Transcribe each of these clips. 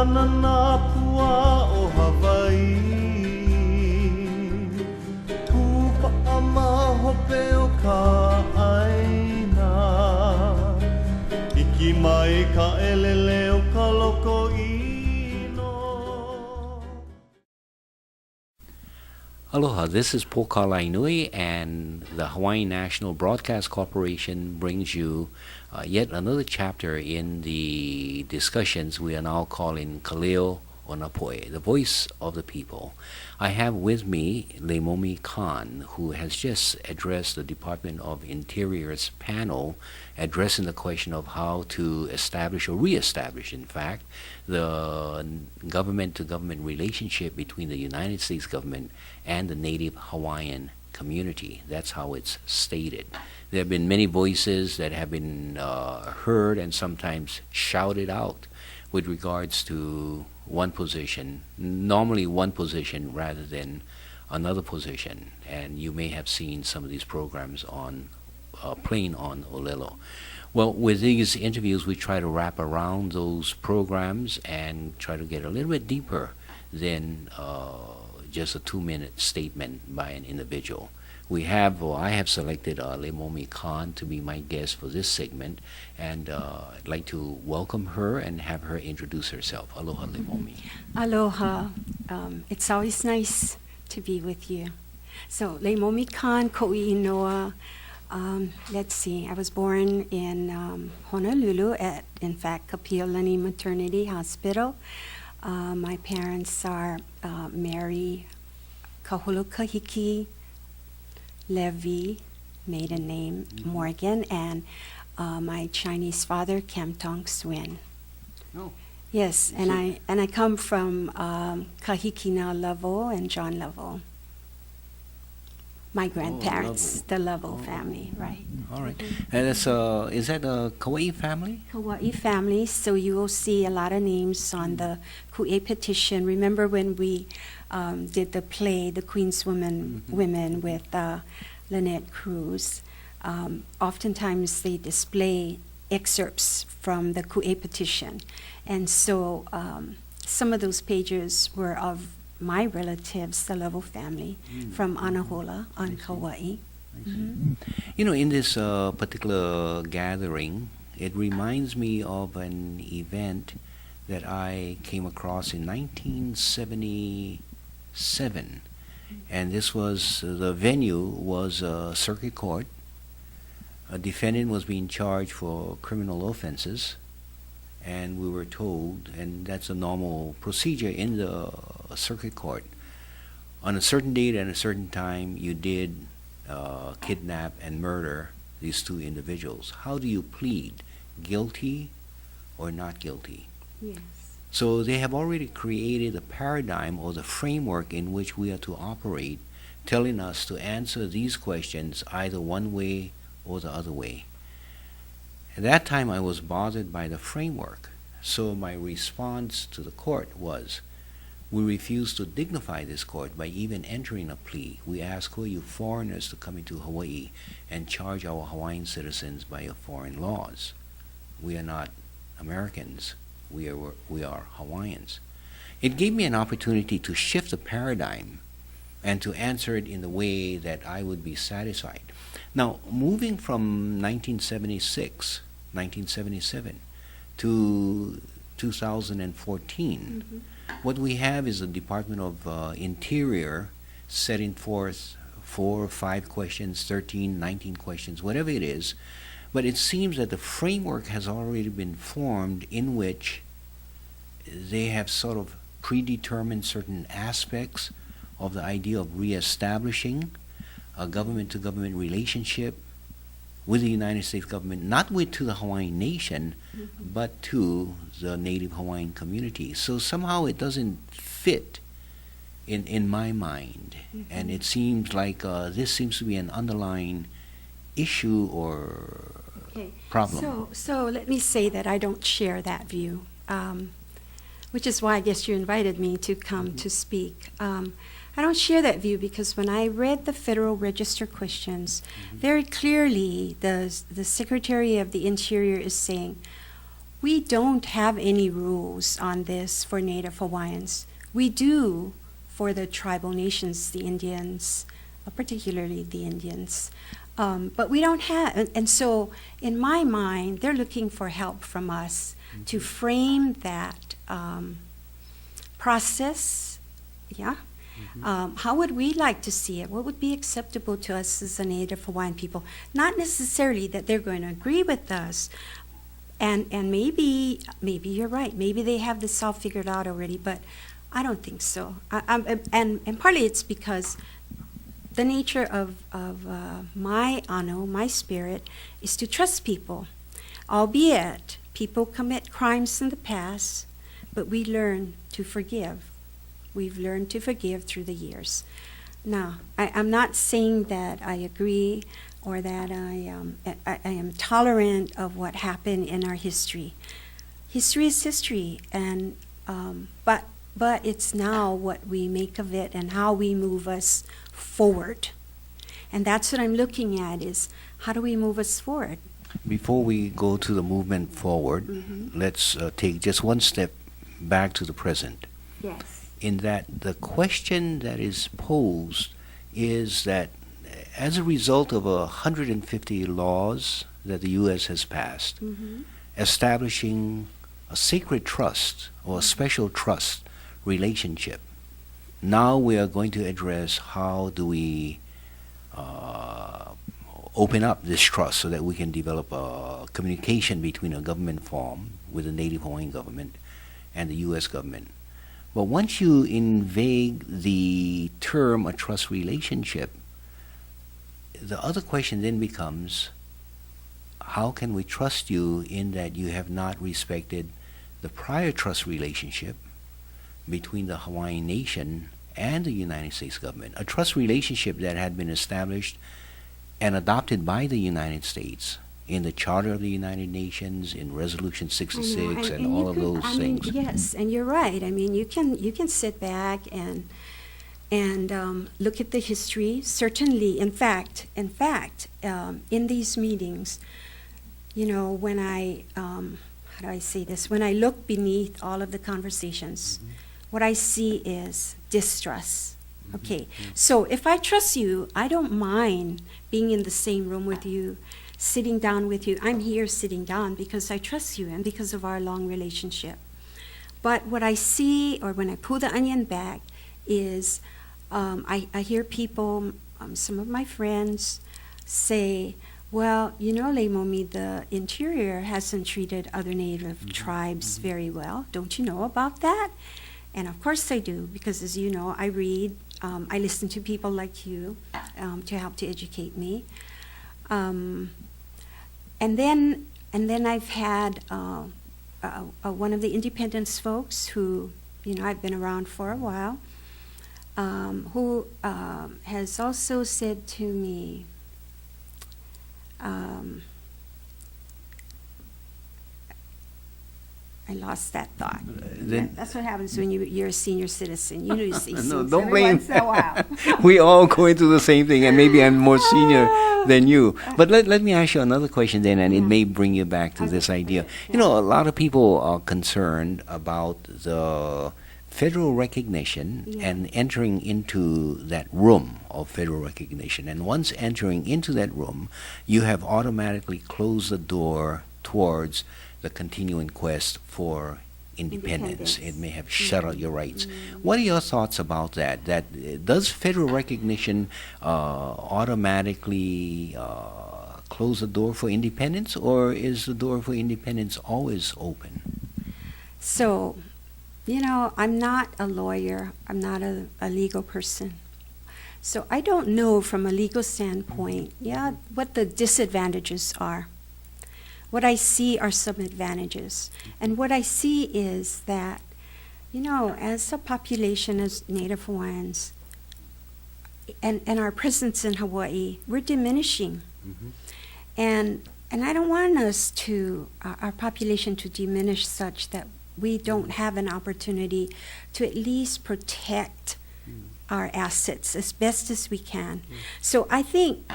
nanapua o Hawaii Pupa'a mahope o ka aina Iki mai ka elele o ka loko ino Aloha, this is Poka Lainui, and the Hawaiian National Broadcast Corporation brings you yet another chapter in the discussions we are now calling Kaleo Onapoe, the voice of the people. I have with me Leimomi Khan, who has just addressed the Department of Interior's panel addressing the question of how to establish or reestablish, in fact, the government-to-government relationship between the United States government and the native Hawaiian community. That's how it's stated. There have been many voices that have been heard and sometimes shouted out with regards to one position, normally one position rather than another position. And you may have seen some of these programs on playing on Olelo. Well, with these interviews, we try to wrap around those programs and try to get a little bit deeper than just a 2-minute statement by an individual. I have selected Leimomi Khan to be my guest for this segment, and I'd like to welcome her and have her introduce herself. Aloha, Leimomi. Aloha. It's always nice to be with you. So, Leimomi Khan, Ko'i Inoa. Let's see, I was born in Honolulu at, in fact, Kapiolani Maternity Hospital. My parents are Mary Kahulukahiki Levy, maiden name Morgan, and my Chinese father, Kam Tong Swin. Oh. Yes, and I come from Kahikina Level and John Level. My grandparents, the Level family, right? All right. And that's, is that a Kauai family? Kauai family, so you will see a lot of names on the Ku'e petition. Remember when we did the play, The Queen's Women with Lynette Cruz? Oftentimes they display excerpts from the Ku'e petition. And so some of those pages were of my relatives, the Level family, from Anahola on Kauai. You know, in this particular gathering, it reminds me of an event that I came across in 1977. And this was, the venue was a circuit court. A defendant was being charged for criminal offenses. And we were told, and that's a normal procedure in the circuit court, on a certain date and a certain time, you did kidnap and murder these two individuals. How do you plead? Guilty or not guilty? Yes. So they have already created a paradigm or the framework in which we are to operate, telling us to answer these questions either one way or the other way. At that time, I was bothered by the framework. So my response to the court was, we refuse to dignify this court by even entering a plea. We ask for you foreigners to come into Hawaii and charge our Hawaiian citizens by your foreign laws. We are not Americans. We are Hawaiians. It gave me an opportunity to shift the paradigm and to answer it in the way that I would be satisfied. Now, moving from 1977 to 2014, what we have is the Department of Interior setting forth 4 or 5 questions, 13, 19 questions, whatever it is. But it seems that the framework has already been formed in which they have sort of predetermined certain aspects of the idea of reestablishing a government-to-government relationship with the United States government, not to the Hawaiian nation, but to the native Hawaiian community. So somehow it doesn't fit in my mind. And it seems like this seems to be an underlying issue or problem. So let me say that I don't share that view, which is why I guess you invited me to come to speak. I don't share that view because when I read the Federal Register questions, very clearly the Secretary of the Interior is saying, we don't have any rules on this for Native Hawaiians. We do for the tribal nations, the Indians, particularly the Indians. But we don't have, and so in my mind, they're looking for help from us to frame that process. Yeah. How would we like to see it? What would be acceptable to us as a Native Hawaiian people? Not necessarily that they're going to agree with us, and maybe you're right. Maybe they have this all figured out already, but I don't think so. And partly it's because the nature of my ano, my spirit, is to trust people, albeit people commit crimes in the past, but we learn to forgive. We've learned to forgive through the years. Now, I'm not saying that I agree or that I am tolerant of what happened in our history. History is history, and but it's now what we make of it and how we move us forward. And that's what I'm looking at, is how do we move us forward? Before we go to the movement forward, let's take just one step back to the present. Yes. In that the question that is posed is that as a result of 150 laws that the U.S. has passed, establishing a sacred trust or a special trust relationship, now we are going to address how do we open up this trust so that we can develop a communication between a government form with the Native Hawaiian government and the U.S. government. But once you invade the term a trust relationship, the other question then becomes, how can we trust you in that you have not respected the prior trust relationship between the Hawaiian nation and the United States government, a trust relationship that had been established and adopted by the United States in the Charter of the United Nations, in Resolution 66, and all of those things. Yes, and you're right. I mean, you can sit back and look at the history. Certainly, in fact, in these meetings, you know, when how do I say this? When I look beneath all of the conversations, what I see is distrust. Okay, so if I trust you, I don't mind being in the same room with you, sitting down with you. I'm here sitting down because I trust you and because of our long relationship. But what I see, or when I pull the onion back, is I hear people, some of my friends, say, well, you know, Leimomi, the interior hasn't treated other Native tribes very well. Don't you know about that? And of course I do, because as you know, I read, I listen to people like you to help to educate me. And then I've had one of the independence folks who, you know, I've been around for a while, who has also said to me, I lost that thought. That's what happens when you're a senior citizen. You lose these No, things don't every blame. once in a while. We all going through the same thing, and maybe I'm more senior than you. But let me ask you another question then, and it may bring you back to this idea. You know, a lot of people are concerned about the federal recognition and entering into that room of federal recognition. And once entering into that room, you have automatically closed the door towards the continuing quest for independence. It may have shut out your rights. What are your thoughts about that? Does federal recognition automatically close the door for independence, or is the door for independence always open? So, you know, I'm not a lawyer. I'm not a legal person. So I don't know from a legal standpoint, what the disadvantages are. What I see are some advantages. And what I see is that, you know, as a population, as Native Hawaiians, and our presence in Hawaii, we're diminishing. And I don't want us to, our population to diminish such that we don't have an opportunity to at least protect our assets as best as we can. So I think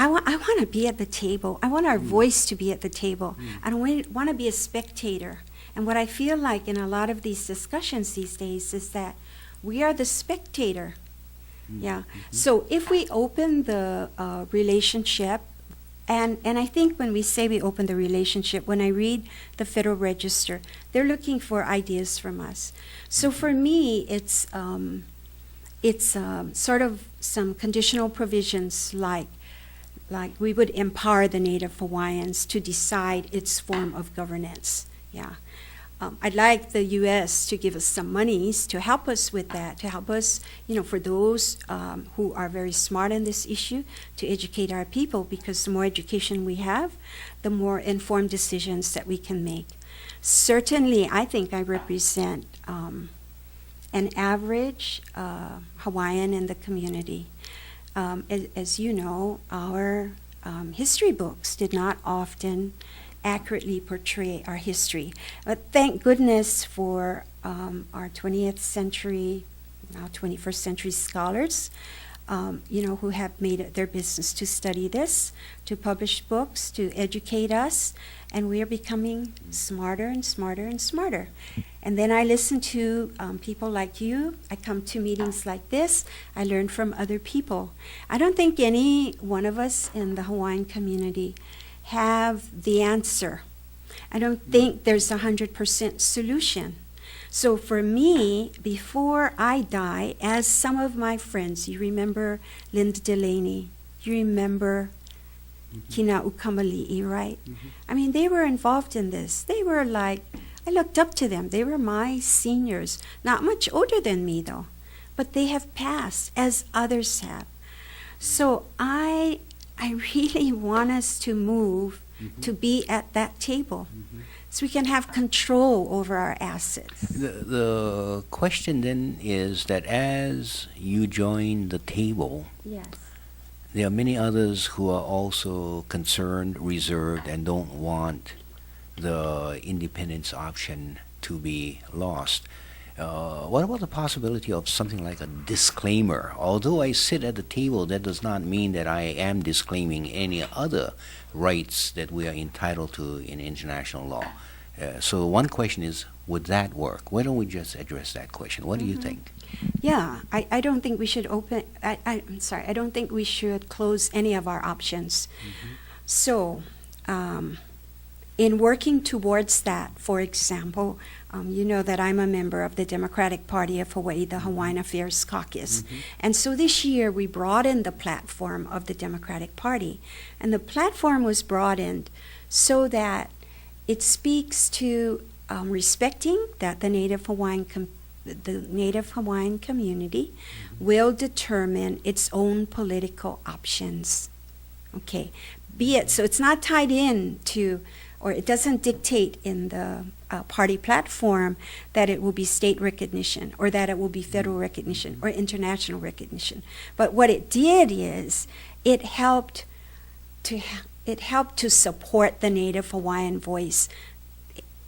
I want to be at the table. I want our voice to be at the table. I don't want to be a spectator. And what I feel like in a lot of these discussions these days is that we are the spectator. Yeah. So if we open the relationship, and I think when we say we open the relationship, when I read the Federal Register, they're looking for ideas from us. So for me, it's sort of some conditional provisions like we would empower the Native Hawaiians to decide its form of governance. Yeah. I'd like the U.S. to give us some monies to help us with that, to help us, for those who are very smart in this issue, to educate our people, because the more education we have, the more informed decisions that we can make. Certainly, I think I represent an average Hawaiian in the community. As you know, our history books did not often accurately portray our history. But thank goodness for our 20th century, now 21st century scholars, who have made it their business to study this, to publish books, to educate us, and we are becoming smarter and smarter and smarter. And then I listen to people like you. I come to meetings like this. I learn from other people. I don't think any one of us in the Hawaiian community have the answer. I don't think there's 100% solution. So for me, before I die, as some of my friends, you remember Linda Delaney, you remember Kina Ukamali'i, right? I mean, they were involved in this. They were like, I looked up to them. They were my seniors, not much older than me though, but they have passed as others have. So I really want us to move to be at that table so we can have control over our assets. The question then is that as you join the table, Yes. there are many others who are also concerned, reserved, and don't want the independence option to be lost. What about the possibility of something like a disclaimer? Although I sit at the table, that does not mean that I am disclaiming any other rights that we are entitled to in international law. So one question is, would that work? Why don't we just address that question? What do you think? Yeah, I don't think we should I'm sorry, I don't think we should close any of our options. So, in working towards that, for example, you know that I'm a member of the Democratic Party of Hawaii, the Hawaiian Affairs Caucus. And so this year we broadened the platform of the Democratic Party. And the platform was broadened so that it speaks to respecting that the Native Hawaiian community will determine its own political options. Okay, be it, so it's not tied in to, or it doesn't dictate in the party platform that it will be state recognition or that it will be federal recognition or international recognition. But what it did is it helped to support the Native Hawaiian voice.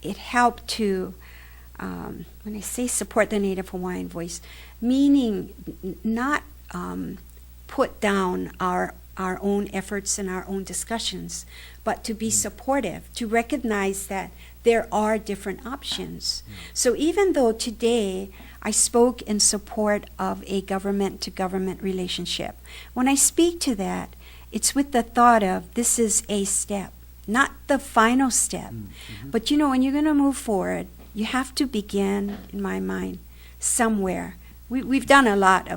It helped to, when I say support the Native Hawaiian voice, meaning not put down our own efforts and our own discussions, but to be supportive, to recognize that there are different options. So even though today I spoke in support of a government-to-government relationship, when I speak to that, it's with the thought of this is a step, not the final step. But you know, when you're going to move forward, you have to begin, in my mind, somewhere. We've done a lot.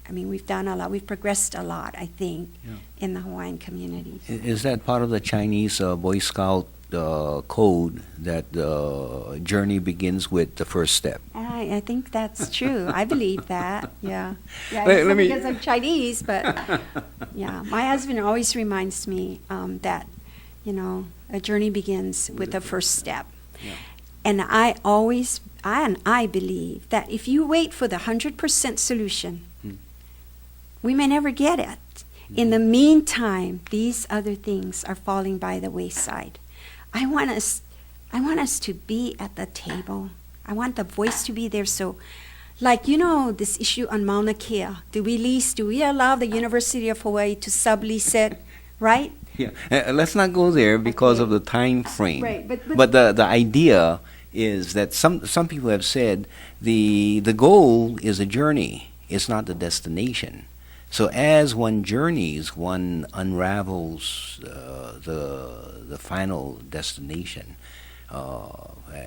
We've progressed a lot, I think, in the Hawaiian community. Is that part of the Chinese Boy Scout code that the journey begins with the first step? I think that's true. I believe that. Yeah. Let me- Because I'm Chinese, but yeah, my husband always reminds me that a journey begins with the first step. Yeah. And I believe that if you wait for the 100% solution, we may never get it. In the meantime, these other things are falling by the wayside. I want us to be at the table. I want the voice to be there. So Like, this issue on Mauna Kea. Do we allow the University of Hawaii to sublease it, right? Yeah, let's not go there because Okay. of the time frame. Right, but But the idea is that some people have said the goal is a journey. It's not the destination. So as one journeys, one unravels the final destination.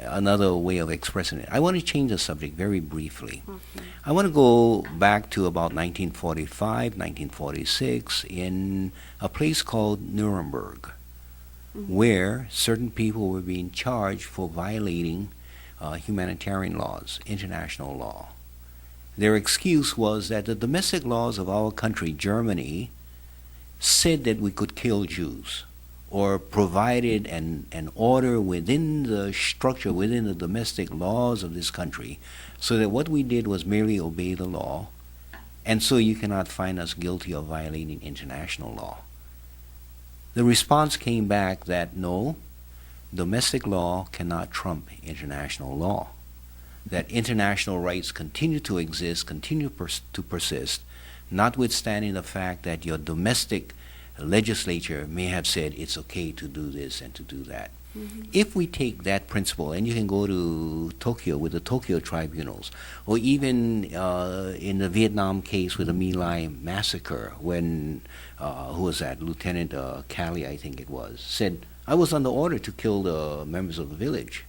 Another way of expressing it. I want to change the subject very briefly. Okay. I want to go back to about 1945, 1946 in a place called Nuremberg, where certain people were being charged for violating humanitarian laws, international law. Their excuse was that the domestic laws of our country, Germany, said that we could kill Jews, or provided an order within the structure, within the domestic laws of this country, so that what we did was merely obey the law, and so you cannot find us guilty of violating international law. The response came back that no, domestic law cannot trump international law, that international rights continue to exist, continue to persist, notwithstanding the fact that your domestic legislature may have said it's okay to do this and to do that. If we take that principle, and you can go to Tokyo with the Tokyo tribunals, or even in the Vietnam case with the My Lai massacre, when, who was that, Lieutenant Calley, I think it was, said, I was under order to kill the members of the village.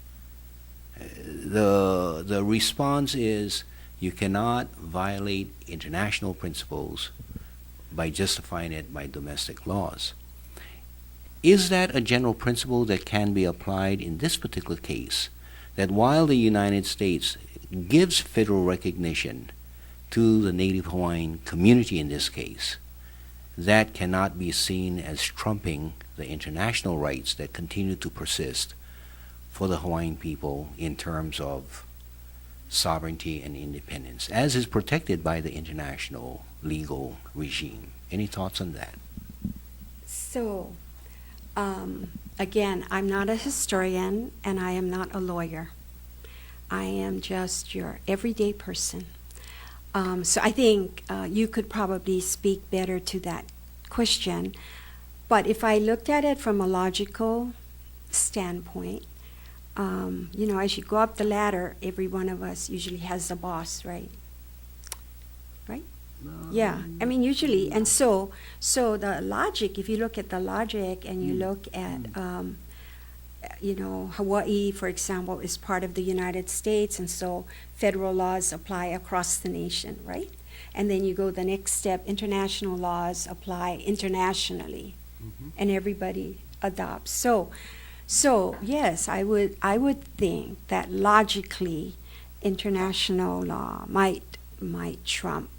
The response is, you cannot violate international principles by justifying it by domestic laws. Is that a general principle that can be applied in this particular case? That while the United States gives federal recognition to the Native Hawaiian community in this case, that cannot be seen as trumping the international rights that continue to persist for the Hawaiian people in terms of sovereignty and independence, as is protected by the international legal regime. Any thoughts on that? So, again, I'm not a historian and I am not a lawyer. I am just your everyday person. So I think you could probably speak better to that question. But if I looked at it from a logical standpoint, as you go up the ladder, every one of us usually has a boss, right? Right? Yeah, I mean, usually. And so the logic, if you look at the logic and you look at, Hawaii, for example, is part of the United States, and so federal laws apply across the nation, right? And then you go the next step, international laws apply internationally, and everybody adopts. So yes, I would think that logically, international law might trump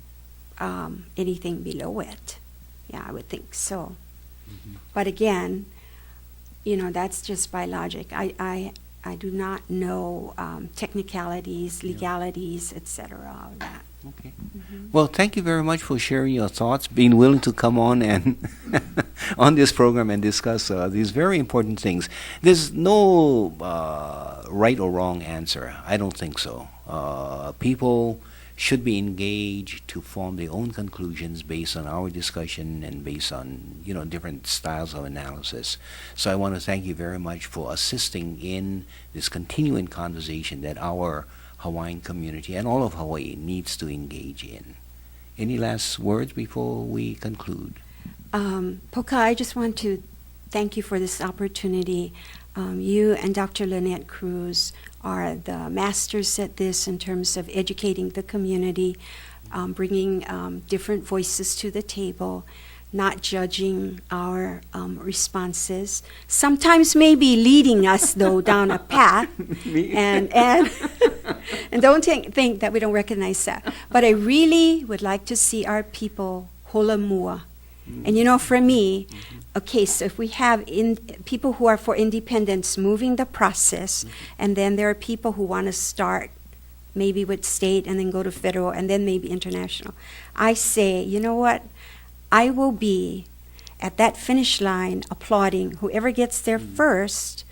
anything below it. Yeah, I would think so. But again, that's just by logic. I do not know technicalities, legalities, etc. All that. Okay. Well, thank you very much for sharing your thoughts, being willing to come on and on this program and discuss these very important things. There's no right or wrong answer. I don't think so. People should be engaged to form their own conclusions based on our discussion and based on different styles of analysis. So I want to thank you very much for assisting in this continuing conversation that our Hawaiian community and all of Hawaii needs to engage in. Any last words before we conclude? Poka, I just want to thank you for this opportunity. You and Dr. Lynette Cruz are the masters at this in terms of educating the community, bringing different voices to the table, not judging our responses. Sometimes maybe leading us, though, down a path. and and don't think that we don't recognize that. But I really would like to see our people hola mua. And for me, okay, so if we have people who are for independence moving the process, and then there are people who want to start maybe with state and then go to federal and then maybe international. I say, you know what? I will be at that finish line applauding whoever gets there first,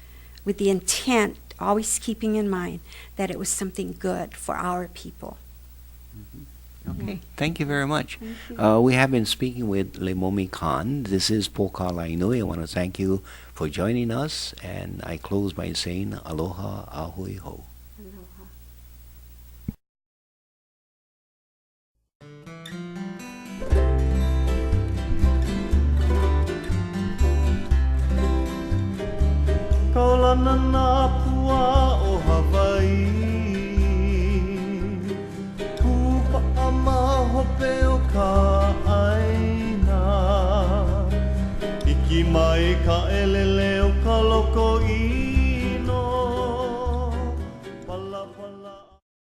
with the intent, always keeping in mind that it was something good for our people. Okay, thank you very much. Thank you. We have been speaking with Lemomi Khan. This is Poka Lainui. I want to thank you for joining us, and I close by saying aloha ahui ho. Aloha. Kaulana nā pua o